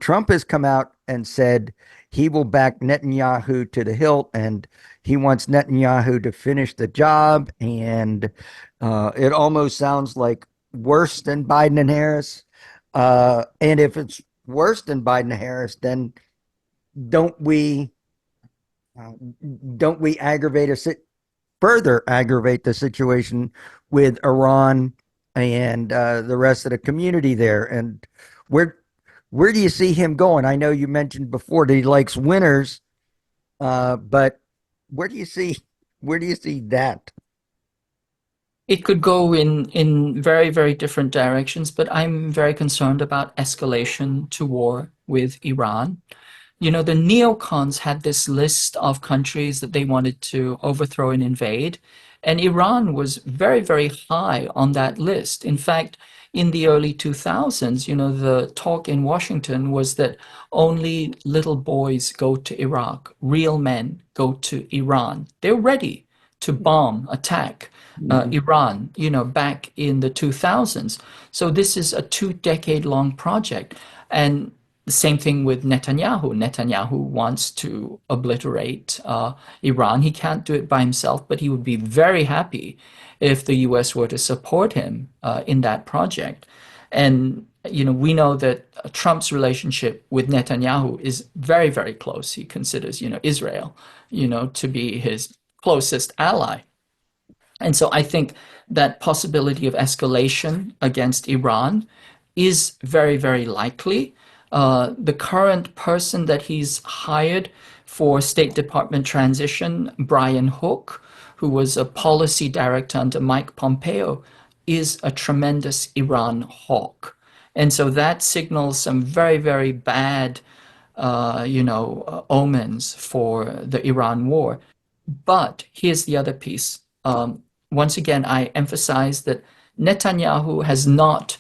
Trump has come out and said he will back Netanyahu to the hilt, and he wants Netanyahu to finish the job. And it almost sounds like worse than Biden and Harris. And if it's worse than Biden and Harris, then don't we uh, don't we further aggravate the situation with Iran and the rest of the community there? And where where do you see him going? I know you mentioned before that he likes winners, but where do you see where do you see that? It could go in very, very different directions, but I'm very concerned about escalation to war with Iran. The neocons had this list of countries that they wanted to overthrow and invade, and Iran was very, very high on that list. In fact, in the early 2000s, the talk in Washington was that only little boys go to Iraq, real men go to Iran. They're ready to bomb, attack Mhm. Iran, back in the 2000s. So this is a 2 decade long project. And the same thing with Netanyahu. Netanyahu wants to obliterate Iran. He can't do it by himself, but he would be very happy if the US were to support him in that project. And we know that Trump's relationship with Netanyahu is very, very close. He considers, Israel, to be his closest ally. And so I think that possibility of escalation against Iran is very, very likely. The current person that he's hired for State Department transition, Brian Hook, who was a policy director under Mike Pompeo, is a tremendous Iran hawk. And so that signals some very, very bad, omens for the Iran war. But here's the other piece. Once again, I emphasize that Netanyahu has not,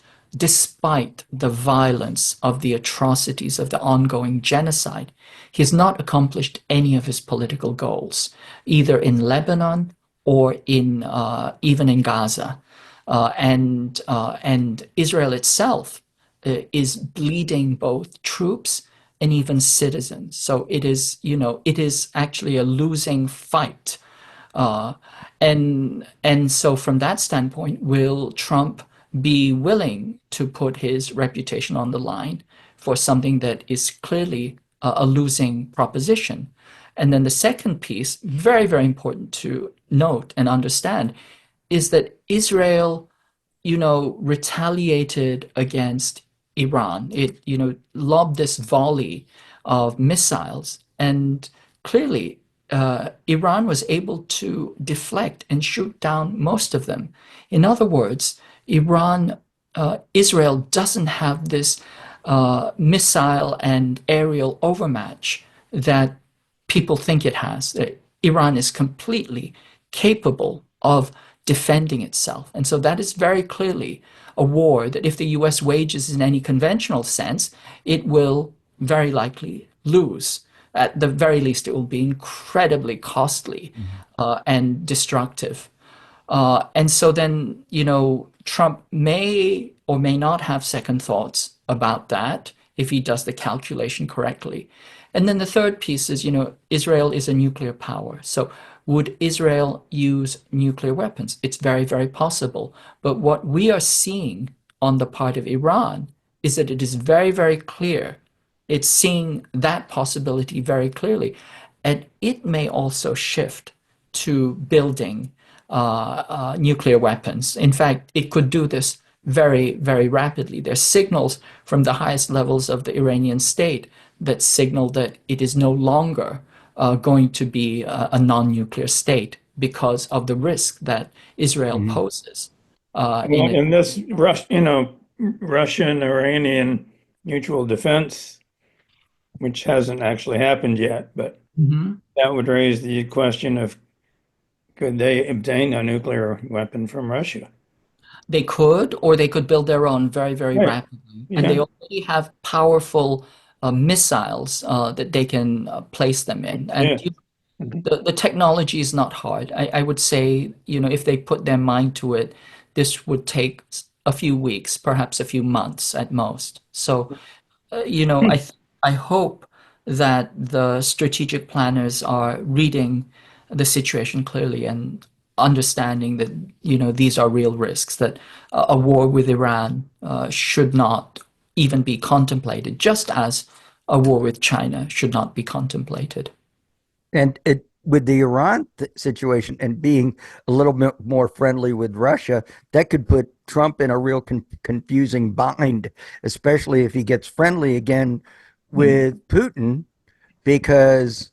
despite the violence of the atrocities of the ongoing genocide, he has not accomplished any of his political goals, either in Lebanon or in even in Gaza. And Israel itself is bleeding both troops and even citizens. So it is actually a losing fight. Uh, and so from that standpoint, will Trump be willing to put his reputation on the line for something that is clearly a losing proposition? And then the second piece, very, very important to note and understand, is that Israel, retaliated against Iran. It, lobbed this volley of missiles, and clearly Iran was able to deflect and shoot down most of them. In other words, Israel doesn't have this missile and aerial overmatch that people think it has. Iran is completely capable of defending itself. And so that is very clearly a war that if the US wages in any conventional sense, it will very likely lose. At the very least, it will be incredibly costly Mhm. and destructive. And so then, Trump may or may not have second thoughts about that if he does the calculation correctly. And then the third piece is, Israel is a nuclear power. So would Israel use nuclear weapons? It's very, very possible. But what we are seeing on the part of Iran is that it is very, very clear. It's seeing that possibility very clearly. And it may also shift to building nuclear weapons. In fact, it could do this very, very rapidly. There's signals from the highest levels of the Iranian state that signal that it is no longer going to be a non-nuclear state because of the risk that Israel Mhm. poses Well, in it. in this Russian Iranian mutual defense, which hasn't actually happened yet, but Mhm. that would raise the question of could they obtain a nuclear weapon from Russia? They could, or they could build their own very, very Right. rapidly. And they Yeah. already have powerful missiles that they can place them in. And Yes. Mhm. the technology is not hard. I would say, if they put their mind to it, this would take a few weeks, perhaps a few months at most. So I hope that the strategic planners are reading the situation clearly and understanding that, these are real risks, that a war with Iran should not even be contemplated, just as a war with China should not be contemplated. And it with the Iran situation and being a little bit more friendly with Russia, that could put Trump in a real confusing bind, especially if he gets friendly again with Putin, because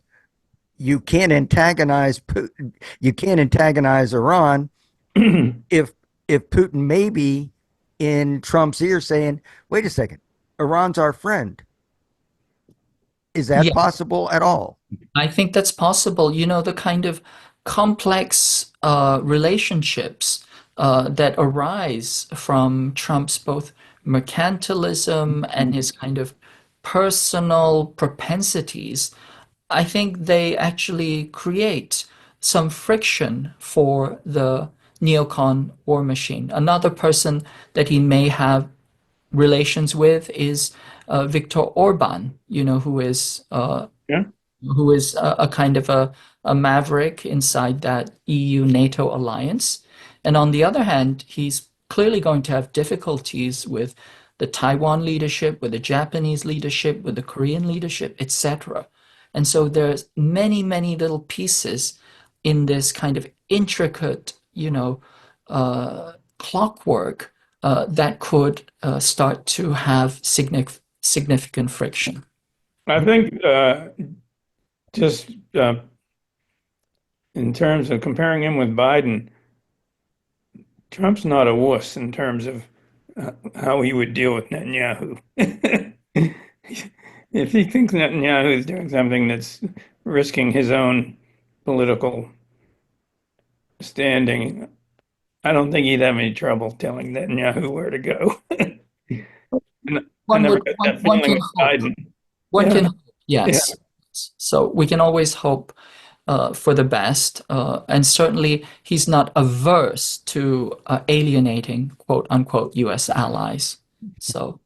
you can't antagonize Putin, you can't antagonize Iran if Putin may be in Trump's ear saying, "Wait a second, Iran's our friend." Is that Yeah, possible at all? I think that's possible. The kind of complex relationships that arise from Trump's both mercantilism and his kind of personal propensities, I think they actually create some friction for the neocon war machine. Another person that he may have relations with is Viktor Orban, Yeah. who is a kind of a maverick inside that EU NATO alliance. And on the other hand, he's clearly going to have difficulties with the Taiwan leadership, with the Japanese leadership, with the Korean leadership, etc. And so there's many, many little pieces in this kind of intricate, clockwork that could start to have significant friction. I think just in terms of comparing him with Biden, Trump's not a wuss in terms of how he would deal with Netanyahu. If he thinks Netanyahu is doing something that's risking his own political standing, I don't think he'd have any trouble telling Netanyahu where to go. And I never got that One feeling can with hope. Biden. One Yeah, can hope, yeah, yes. So we can always hope for the best, and certainly he's not averse to alienating quote unquote U.S. allies. So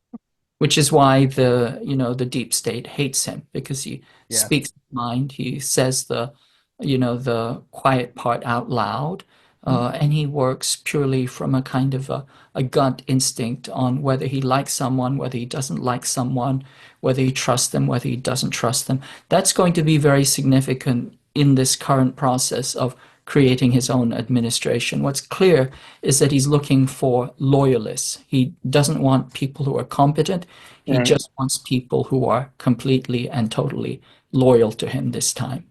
which is why the deep state hates him, because he Yeah. speaks his mind, he says the quiet part out loud, and he works purely from a kind of a gut instinct on whether he likes someone, whether he doesn't like someone, whether he trusts them, whether he doesn't trust them. That's going to be very significant in this current process of creating his own administration. What's clear is that he's looking for loyalists. He doesn't want people who are competent. He right. just wants people who are completely and totally loyal to him this time.